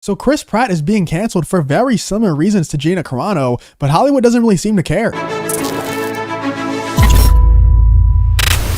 So Chris Pratt is being canceled for very similar reasons to Gina Carano, but Hollywood doesn't really seem to care.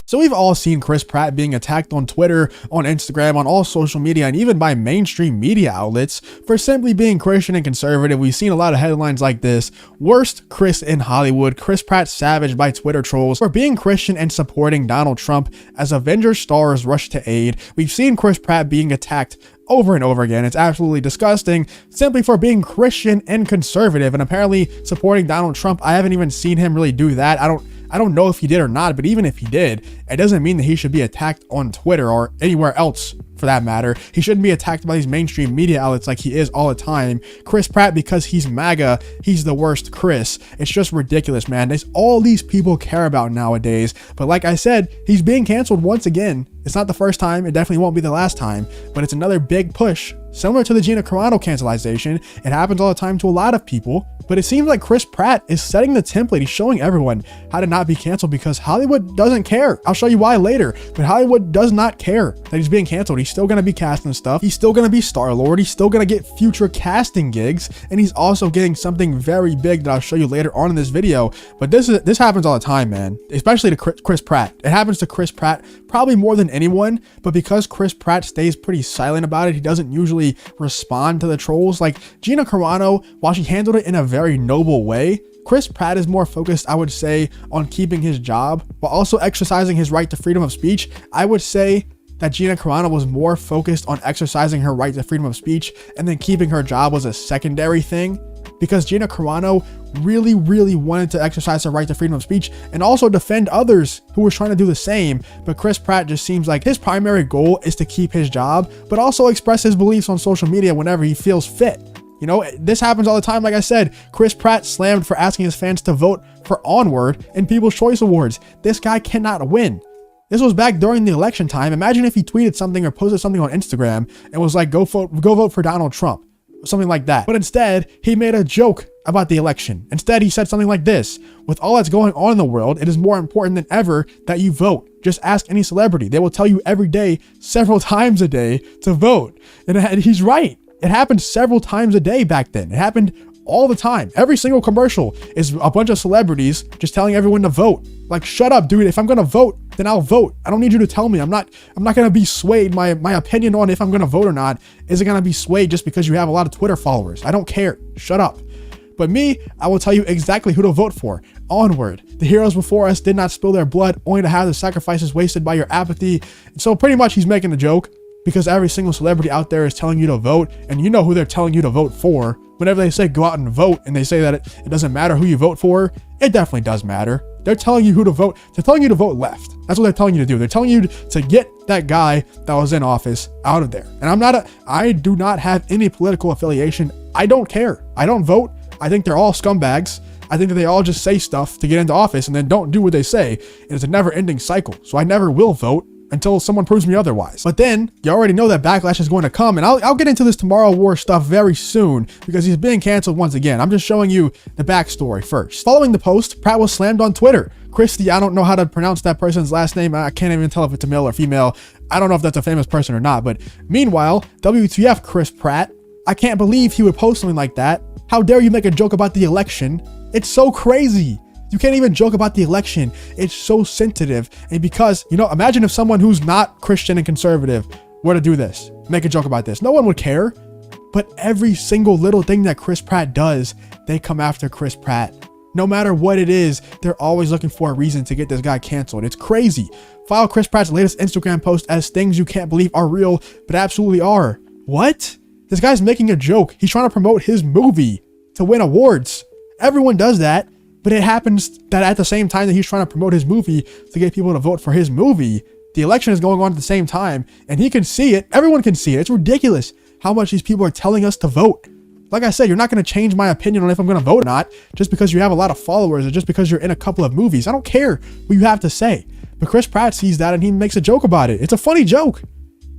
So we've all seen Chris Pratt being attacked on Twitter, on Instagram, on all social media, and even by mainstream media outlets for simply being Christian and conservative. We've seen a lot of headlines like this: worst Chris in Hollywood, Chris Pratt savaged by Twitter trolls for being Christian and supporting Donald Trump as Avengers stars rush to aid. We've seen Chris Pratt being attacked over and over again. It's absolutely disgusting simply for being Christian and conservative and apparently supporting Donald Trump. I haven't even seen him really do that. I don't know if he did or not, but even if he did, it doesn't mean that he should be attacked on Twitter or anywhere else for that matter. He shouldn't be attacked by these mainstream media outlets like he is all the time. Chris Pratt, because he's MAGA, he's the worst Chris. It's just ridiculous, man. There's all these people care about nowadays. But like I said, he's being canceled once again. It's not the first time. It definitely won't be the last time, but it's another big push. Similar to the Gina Carano cancelization, it happens all the time to a lot of people, but it seems like Chris Pratt is setting the template. He's showing everyone how to not be canceled because Hollywood doesn't care. I'll show you why later, but Hollywood does not care that he's being canceled. He's still going to be casting stuff. He's still going to be Star-Lord. He's still going to get future casting gigs, and he's also getting something very big that I'll show you later on in this video. But this happens all the time, man, especially to Chris Pratt. It happens to Chris Pratt probably more than anyone, but because Chris Pratt stays pretty silent about it, he doesn't usually respond to the trolls. Like Gina Carano, while she handled it in a very noble way, Chris Pratt is more focused, I would say, on keeping his job while also exercising his right to freedom of speech. I would say that Gina Carano was more focused on exercising her right to freedom of speech, and then keeping her job was a secondary thing, because Gina Carano really wanted to exercise her right to freedom of speech and also defend others who were trying to do the same. But Chris Pratt just seems like his primary goal is to keep his job, but also express his beliefs on social media whenever he feels fit. You know, this happens all the time. Like I said, Chris Pratt slammed for asking his fans to vote for Onward in People's Choice Awards. This guy cannot win. This was back during the election time. Imagine if he tweeted something or posted something on Instagram and was like, go vote for Donald Trump, something like that. But instead, he made a joke about the election. Instead, he said something like this: with all that's going on in the world, it is more important than ever that you vote. Just ask any celebrity. They will tell you every day, several times a day, to vote. And he's right. It happened several times a day back then. It happened all the time. Every single commercial is a bunch of celebrities just telling everyone to vote. Like, shut up, dude. If I'm gonna vote, then I'll vote. I don't need you to tell me. I'm not gonna be swayed. My opinion on if I'm gonna vote or not isn't gonna be swayed just because you have a lot of Twitter followers. I don't care. Shut up. But me, I will tell you exactly who to vote for. Onward. The heroes before us did not spill their blood only to have the sacrifices wasted by your apathy. So pretty much he's making a joke, because every single celebrity out there is telling you to vote, and you know who they're telling you to vote for. Whenever they say go out and vote, and they say that it doesn't matter who you vote for, it definitely does matter. They're telling you who to vote. They're telling you to vote left. That's what they're telling you to do. They're telling you to get that guy that was in office out of there. And I do not have any political affiliation. I don't care. I don't vote. I think they're all scumbags. I think that they all just say stuff to get into office and then don't do what they say. And it's a never-ending cycle. So I never will vote until someone proves me otherwise. But then you already know that backlash is going to come, and I'll get into this Tomorrow War stuff very soon because he's being canceled once again. I'm just showing you the backstory first. Following the post, Pratt was slammed on Twitter. Christy, I don't know how to pronounce that person's last name. I can't even tell if it's a male or female. I don't know if that's a famous person or not, but meanwhile, WTF Chris Pratt. I can't believe he would post something like that. How dare you make a joke about the election? It's so crazy. You can't even joke about the election. It's so sensitive. And because, imagine if someone who's not Christian and conservative were to do this, make a joke about this. No one would care. But every single little thing that Chris Pratt does, they come after Chris Pratt. No matter what it is, they're always looking for a reason to get this guy canceled. It's crazy. File Chris Pratt's latest Instagram post as things you can't believe are real, but absolutely are. What? This guy's making a joke. He's trying to promote his movie to win awards. Everyone does that. But it happens that at the same time that he's trying to promote his movie to get people to vote for his movie, the election is going on at the same time, and he can see it. Everyone can see it. It's ridiculous how much these people are telling us to vote. Like I said, you're not going to change my opinion on if I'm going to vote or not just because you have a lot of followers or just because you're in a couple of movies. I don't care what you have to say. But Chris Pratt sees that and he makes a joke about it. It's a funny joke.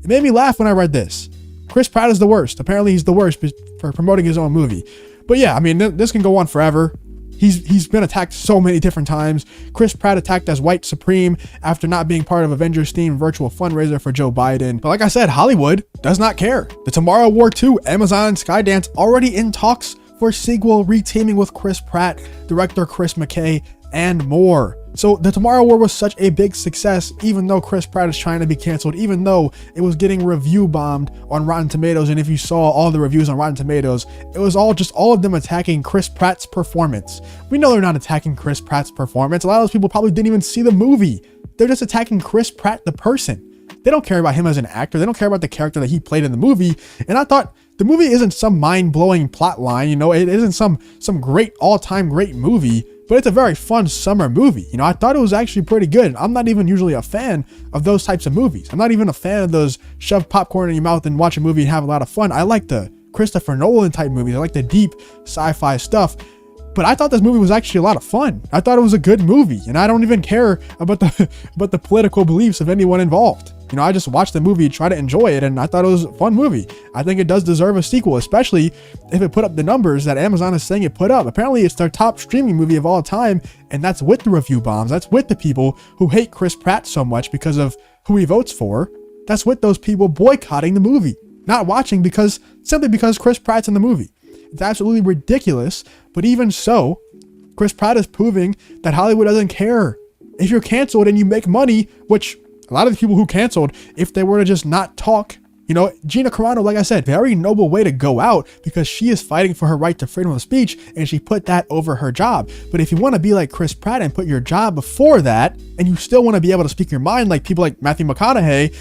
It made me laugh when I read this. Chris Pratt is the worst. Apparently he's the worst for promoting his own movie. But yeah, I mean, this can go on forever. He's been attacked so many different times. Chris Pratt attacked as White Supreme after not being part of Avengers themed virtual fundraiser for Joe Biden. But like I said, Hollywood does not care. The Tomorrow War 2, Amazon and Skydance already in talks for sequel, reteaming with Chris Pratt, director Chris McKay, and more. So The Tomorrow War was such a big success, even though Chris Pratt is trying to be canceled, even though it was getting review bombed on Rotten Tomatoes. And if you saw all the reviews on Rotten Tomatoes, it was all of them attacking Chris Pratt's performance. We know they're not attacking Chris Pratt's performance. A lot of those people probably didn't even see the movie. They're just attacking Chris Pratt, the person. They don't care about him as an actor. They don't care about the character that he played in the movie. And I thought the movie isn't some mind-blowing plot line, you know, it isn't some great all-time great movie, but it's a very fun summer movie. You know, I thought it was actually pretty good. I'm not even usually a fan of those types of movies. I'm not even a fan of those shove popcorn in your mouth and watch a movie and have a lot of fun. I like the Christopher Nolan type movies. I like the deep sci-fi stuff. But I thought this movie was actually a lot of fun. I thought it was a good movie, and I don't even care about the political beliefs of anyone involved. You know, I just watched the movie, try to enjoy it, and I thought it was a fun movie. I think it does deserve a sequel, especially if it put up the numbers that Amazon is saying it put up. Apparently, it's their top streaming movie of all time, and that's with the review bombs. That's with the people who hate Chris Pratt so much because of who he votes for. That's with those people boycotting the movie, not watching simply because Chris Pratt's in the movie. It's absolutely ridiculous, but even so, Chris Pratt is proving that Hollywood doesn't care. If you're canceled and you make money, which a lot of the people who canceled, if they were to just not talk, you know, Gina Carano, like I said, very noble way to go out because she is fighting for her right to freedom of speech and she put that over her job. But if you want to be like Chris Pratt and put your job before that, and you still want to be able to speak your mind like people like Matthew McConaughey,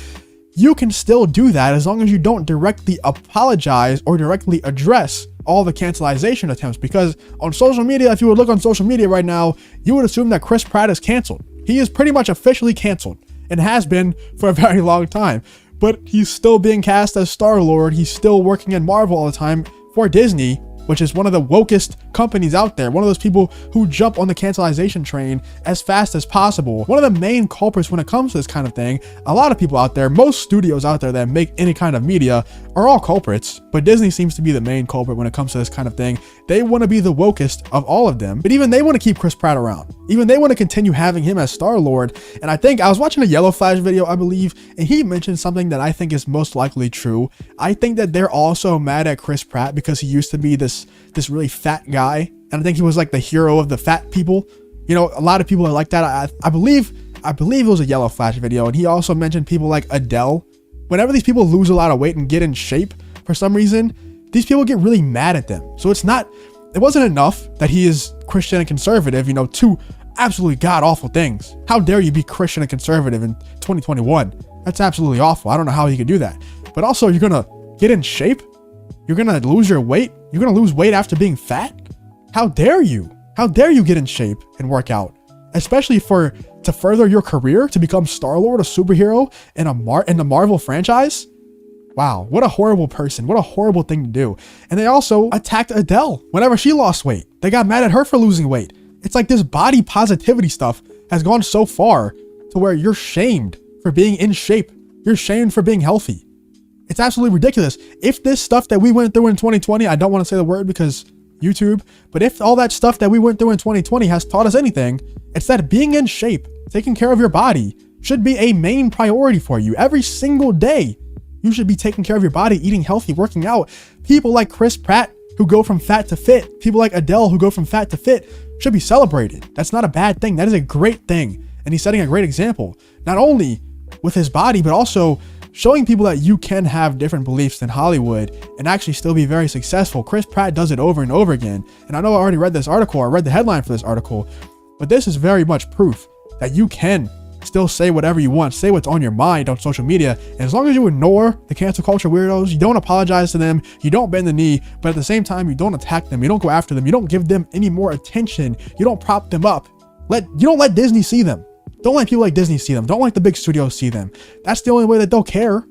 you can still do that as long as you don't directly apologize or directly address all the cancelization attempts. Because on social media, if you would look on social media right now, you would assume that Chris Pratt is canceled. He is pretty much officially canceled and has been for a very long time, but he's still being cast as Star-Lord. He's still working in Marvel all the time for Disney, which is one of the wokest companies out there. One of those people who jump on the cancelization train as fast as possible. One of the main culprits when it comes to this kind of thing, a lot of people out there, most studios out there that make any kind of media are all culprits, but Disney seems to be the main culprit when it comes to this kind of thing. They want to be the wokest of all of them, but even they want to keep Chris Pratt around. Even they want to continue having him as Star-Lord. And I think I was watching a Yellow Flash video, I believe, and he mentioned something that I think is most likely true. I think that they're also mad at Chris Pratt because he used to be this really fat guy, and I think he was like the hero of the fat people. You know, a lot of people are like that. I believe it was a Yellow Flash video, and he also mentioned people like Adele. Whenever these people lose a lot of weight and get in shape for some reason, these people get really mad at them. So it wasn't enough that he is Christian and conservative, you know, two absolutely god-awful things. How dare you be Christian and conservative in 2021? That's absolutely awful. I don't know how he could do that. But also, you're gonna get in shape? You're gonna lose your weight? You're gonna lose weight after being fat? How dare you? How dare you get in shape and work out? Especially to further your career, to become Star-Lord, a superhero in the Marvel franchise? Wow, what a horrible person. What a horrible thing to do. And they also attacked Adele whenever she lost weight. They got mad at her for losing weight. It's like this body positivity stuff has gone so far to where you're shamed for being in shape. You're shamed for being healthy. It's absolutely ridiculous. If this stuff that we went through in 2020, I don't want to say the word because YouTube, but if all that stuff that we went through in 2020 has taught us anything, it's that being in shape, taking care of your body should be a main priority for you. Every single day, you should be taking care of your body, eating healthy, working out. People like Chris Pratt who go from fat to fit, people like Adele who go from fat to fit should be celebrated. That's not a bad thing. That is a great thing. And he's setting a great example, not only with his body, but also showing people that you can have different beliefs than Hollywood and actually still be very successful. Chris Pratt does it over and over again. And I know I already read this article, I read the headline for this article, but this is very much proof that you can still say whatever you want, say what's on your mind on social media. And as long as you ignore the cancel culture weirdos, you don't apologize to them, you don't bend the knee, but at the same time, you don't attack them, you don't go after them, you don't give them any more attention, you don't prop them up. You don't let Disney see them. Don't let people like Disney see them. Don't let the big studios see them. That's the only way that they'll care.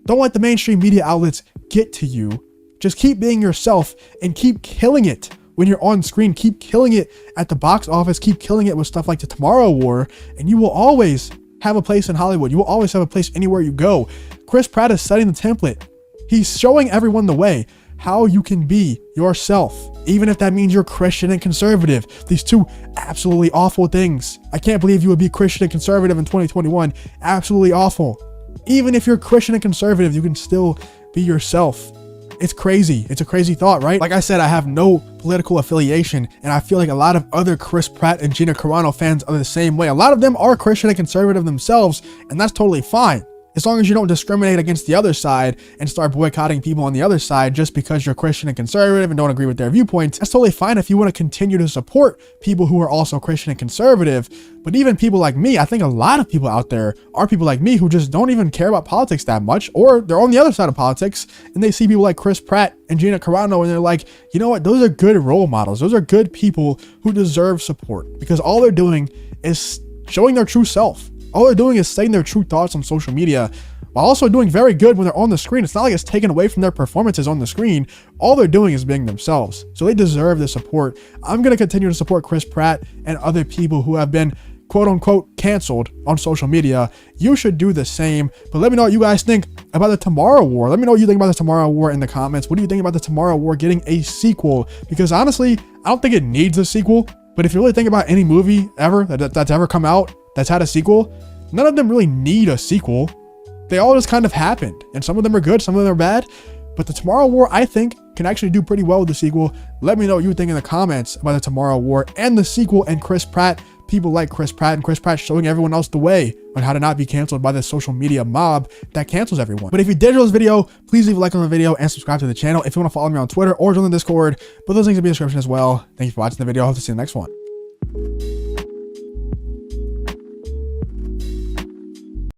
Don't let the mainstream media outlets get to you. Just keep being yourself and keep killing it when you're on screen. Keep killing it at the box office. Keep killing it with stuff like The Tomorrow War, and you will always have a place in Hollywood. You will always have a place anywhere you go. Chris Pratt is setting the template. He's showing everyone the way. how you can be yourself, even if that means you're Christian and conservative. These two absolutely awful things. I can't believe you would be Christian and conservative in 2021. Absolutely awful. Even if you're Christian and conservative, you can still be yourself. It's crazy. It's a crazy thought, right? Like I said, I have no political affiliation, and I feel like a lot of other Chris Pratt and Gina Carano fans are the same way. A lot of them are Christian and conservative themselves, and that's totally fine. As long as you don't discriminate against the other side and start boycotting people on the other side just because you're Christian and conservative and don't agree with their viewpoints, that's totally fine if you want to continue to support people who are also Christian and conservative. But even people like me, I think a lot of people out there are people like me who just don't even care about politics that much, or they're on the other side of politics and they see people like Chris Pratt and Gina Carano and they're like, you know what, those are good role models. Those are good people who deserve support, because all they're doing is showing their true self. All they're doing is saying their true thoughts on social media while also doing very good when they're on the screen. It's not like it's taken away from their performances on the screen. All they're doing is being themselves. So they deserve the support. I'm going to continue to support Chris Pratt and other people who have been quote unquote canceled on social media. You should do the same. But let me know what you guys think about the Tomorrow War. Let me know what you think about the Tomorrow War in the comments. What do you think about the Tomorrow War getting a sequel? Because honestly, I don't think it needs a sequel. But if you really think about any movie ever that's ever come out that's had a sequel, none of them really need a sequel. They all just kind of happened, and some of them are good, some of them are bad. But the Tomorrow War, I think, can actually do pretty well with the sequel. Let me know what you think in the comments about the Tomorrow War and the sequel and Chris Pratt. People like Chris Pratt, and Chris Pratt showing everyone else the way on how to not be canceled by the social media mob that cancels everyone. But if you did enjoy this video, please leave a like on the video and subscribe to the channel if you want to follow me on Twitter or join the Discord. But those links will be in the description as well. Thank you for watching the video. I hope to see you in the next one.